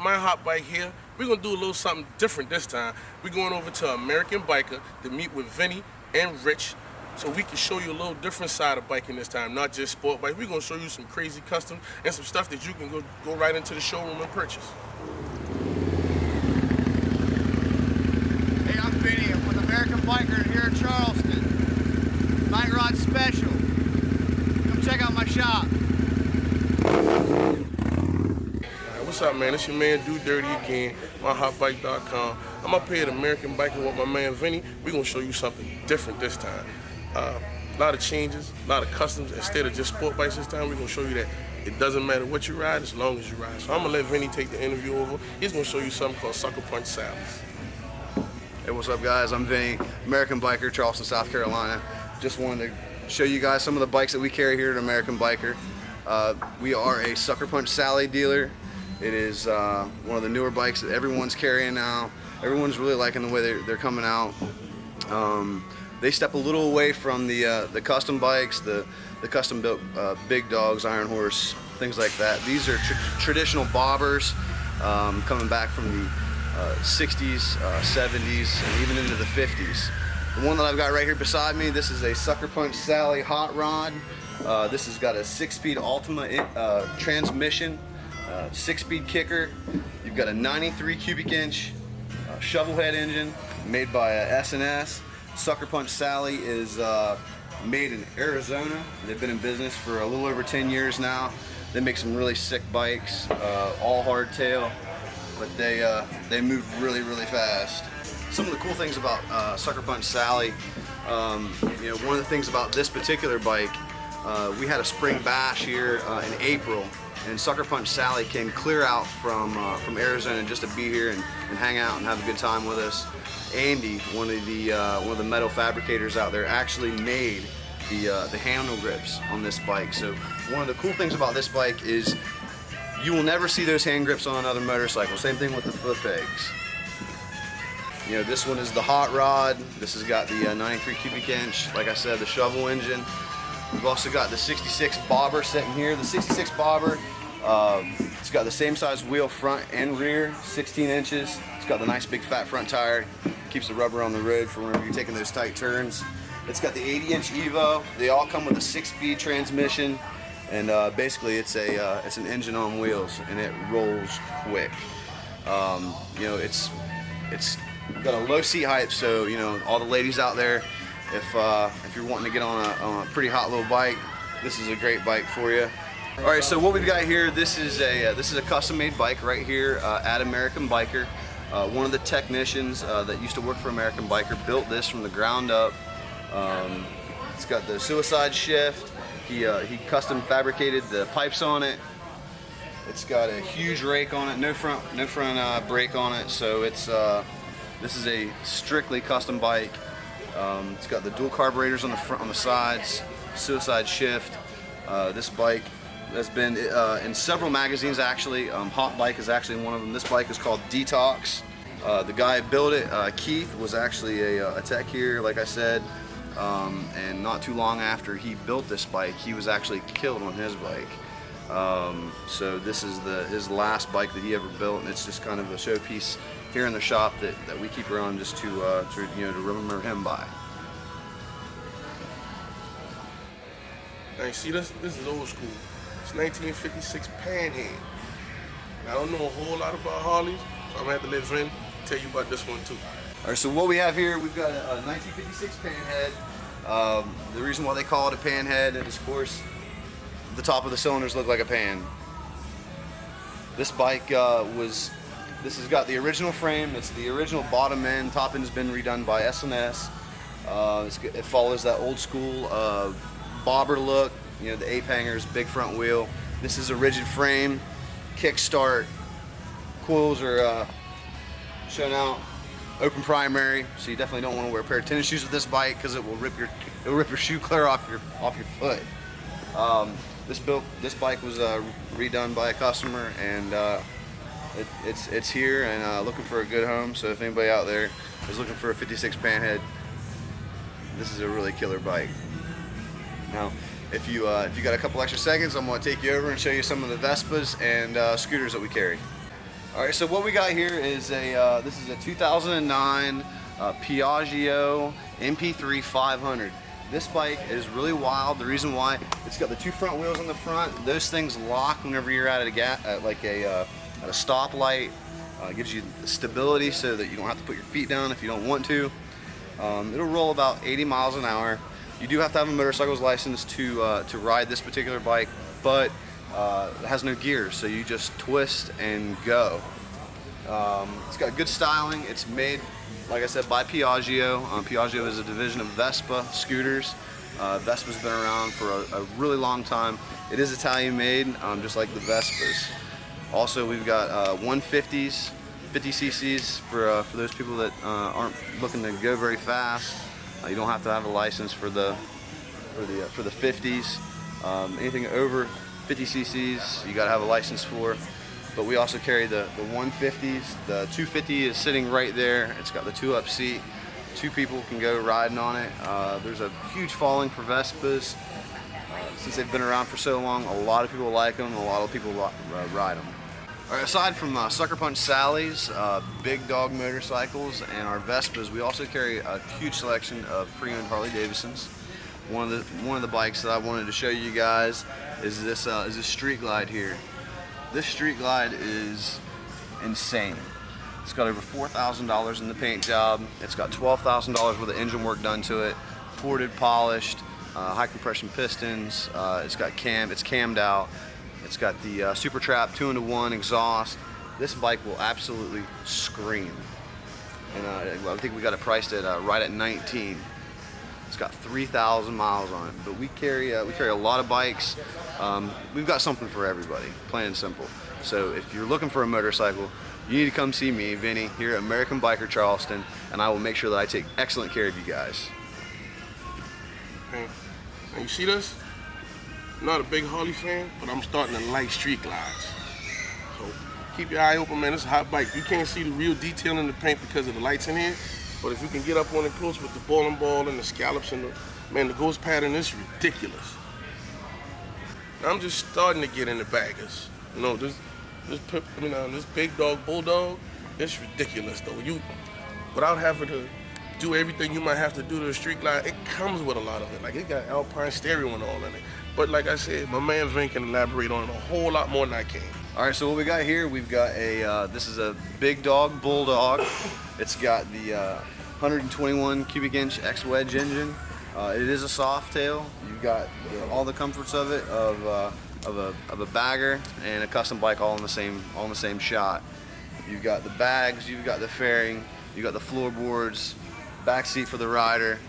my hot bike here, we're gonna do a little something different this time. We're going over to American Biker to meet with Vinny and Rich, so we can show you a little different side of biking this time, not just sport bikes. We're gonna show you some crazy custom and some stuff that you can go right into the showroom and purchase. Hey, I'm Vinny. I'm with American Biker here in Charleston. Night Rod Special. Come check out my shop. What's up, man? It's your man Do Dirty again, myhotbike.com. I'm up here at American Biker with my man Vinny. We're gonna show you something different this time. A lot of changes, a lot of customs. Instead of just sport bikes this time, we're gonna show you that it doesn't matter what you ride as long as you ride. So I'm gonna let Vinny take the interview over. He's gonna show you something called Sucker Punch Sallies. Hey, what's up, guys? I'm Vinny, American Biker, Charleston, South Carolina. Just wanted to show you guys some of the bikes that we carry here at American Biker. We are a Sucker Punch Sally dealer. It is one of the newer bikes that everyone's carrying now. Everyone's really liking the way they're coming out. They step a little away from the custom bikes, the custom built big dogs, Iron Horse, things like that. These are traditional bobbers coming back from the 60s, 70s, and even into the 50s. The one that I've got right here beside me, this is a Sucker Punch Sally hot rod. This has got a 6-speed Ultima transmission. 6-speed kicker. You've got a 93 cubic inch shovel head engine made by S&S. Sucker Punch Sally is made in Arizona. They've been in business for a little over 10 years now. They make some really sick bikes, all hardtail, but they move really, really fast. Some of the cool things about Sucker Punch Sally, you know, one of the things about this particular bike, we had a spring bash here in April, and Sucker Punch Sally came clear out from Arizona just to be here and hang out and have a good time with us. Andy, one of the metal fabricators out there, actually made the handle grips on this bike. So one of the cool things about this bike is you will never see those hand grips on another motorcycle. Same thing with the foot pegs. You know, this one is the hot rod. This has got the 93 cubic inch, like I said, the shovel engine. We've also got the 66 bobber sitting here. The 66 bobber, it's got the same size wheel front and rear, 16 inches. It's got the nice big fat front tire. Keeps the rubber on the road for whenever you're taking those tight turns. It's got the 80-inch Evo. They all come with a 6-speed transmission, and basically it's an engine on wheels, and it rolls quick. You know, it's got a low seat height, so you know all the ladies out there, if you're wanting to get on a pretty hot little bike, this is a great bike for you. All right, so what we've got here, this is a custom-made bike right here at American Biker. One of the technicians that used to work for American Biker built this from the ground up. It's got the suicide shift. He custom fabricated the pipes on it. It's got a huge rake on it, no front brake on it. So this is a strictly custom bike. It's got the dual carburetors on the front, on the sides, suicide shift. This bike has been in several magazines actually. Hot Bike is actually one of them. This bike is called Detox. The guy who built it, Keith, was actually a tech here, like I said, and not too long after he built this bike, he was actually killed on his bike. So this is his last bike that he ever built, and it's just kind of a showpiece here in the shop that we keep around just to you know, to remember him by. Now you see, this is old school. It's 1956 Panhead. I don't know a whole lot about Harleys, so I'm gonna have to let Vin tell you about this one too. All right, so what we have here, we've got a 1956 Panhead. The reason why they call it a Panhead is, of course, the top of the cylinders look like a pan. This bike this has got the original frame. It's the original bottom end. Top end has been redone by S&S. It follows that old school bobber look. You know, the ape hangers, big front wheel. This is a rigid frame, kickstart. Coils are shown out. Open primary, so you definitely don't want to wear a pair of tennis shoes with this bike because it will rip your shoe clear off your foot. This bike was redone by a customer, and it's here and looking for a good home. So if anybody out there is looking for a 56 Panhead, this is a really killer bike. Now, if you got a couple extra seconds, I'm going to take you over and show you some of the Vespas and scooters that we carry. All right, so what we got here is this is a 2009 Piaggio MP3 500. This bike is really wild. The reason why, it's got the two front wheels on the front. Those things lock whenever you're at a stoplight. It gives you stability so that you don't have to put your feet down if you don't want to. It'll roll about 80 miles an hour. You do have to have a motorcycle's license to ride this particular bike, but it has no gears, so you just twist and go. It's got good styling. It's made, like I said, by Piaggio. Piaggio is a division of Vespa scooters. Vespa's been around for a really long time. It is Italian made, just like the Vespas. Also, we've got 150s, 50 cc's for those people that aren't looking to go very fast. You don't have to have a license for the 50s. Anything over 50 cc's, you got to have a license for. But we also carry the 150s. The 250 is sitting right there. It's got the 2-up seat. 2 people can go riding on it. There's a huge following for Vespas. Since they've been around for so long, a lot of people like them. A lot of people ride them. All right, aside from Sucker Punch Sally's, Big Dog motorcycles, and our Vespas, we also carry a huge selection of pre-owned Harley Davidsons. One of the bikes that I wanted to show you guys is this Street Glide here. This Street Glide is insane. It's got over $4,000 in the paint job. It's got $12,000 worth of engine work done to it, ported, polished, high compression pistons. It's cammed out. It's got the Super Trap 2-in-1 exhaust. This bike will absolutely scream. And I think we got it priced at right at 19. It's got 3,000 miles on it. But we carry a lot of bikes. We've got something for everybody, plain and simple. So if you're looking for a motorcycle, you need to come see me, Vinny, here at American Biker Charleston, and I will make sure that I take excellent care of you guys. Hey, and you see this? I'm not a big Harley fan, but I'm starting to like Street Glides. So keep your eye open, man. It's a hot bike. You can't see the real detail in the paint because of the lights in here, but if you can get up on it close with the ball and the scallops and the ghost pattern, it's ridiculous. I'm just starting to get into baggers. You know, this Big Dog Bulldog, it's ridiculous though. Without having to do everything you might have to do to a Street Glide, it comes with a lot of it. Like, it got Alpine stereo and all in it. But like I said, my man Vin can elaborate on it a whole lot more than I can. All right, so what we got here, we've got this is a Big Dog Bulldog. It's got the 121 cubic inch X-Wedge engine. It is a soft tail. You've got all the comforts of it, of a bagger and a custom bike all in the same shot. You've got the bags, you've got the fairing, you've got the floorboards, back seat for the rider.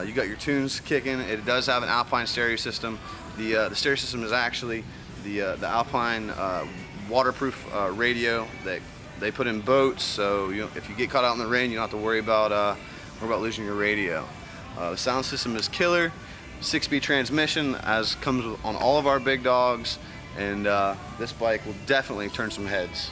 You got your tunes kicking. It does have an Alpine stereo system. The stereo system is actually the Alpine waterproof radio that they put in boats. So if you get caught out in the rain, you don't have to worry about losing your radio. The sound system is killer. 6-speed transmission, as comes on all of our Big Dogs, and this bike will definitely turn some heads.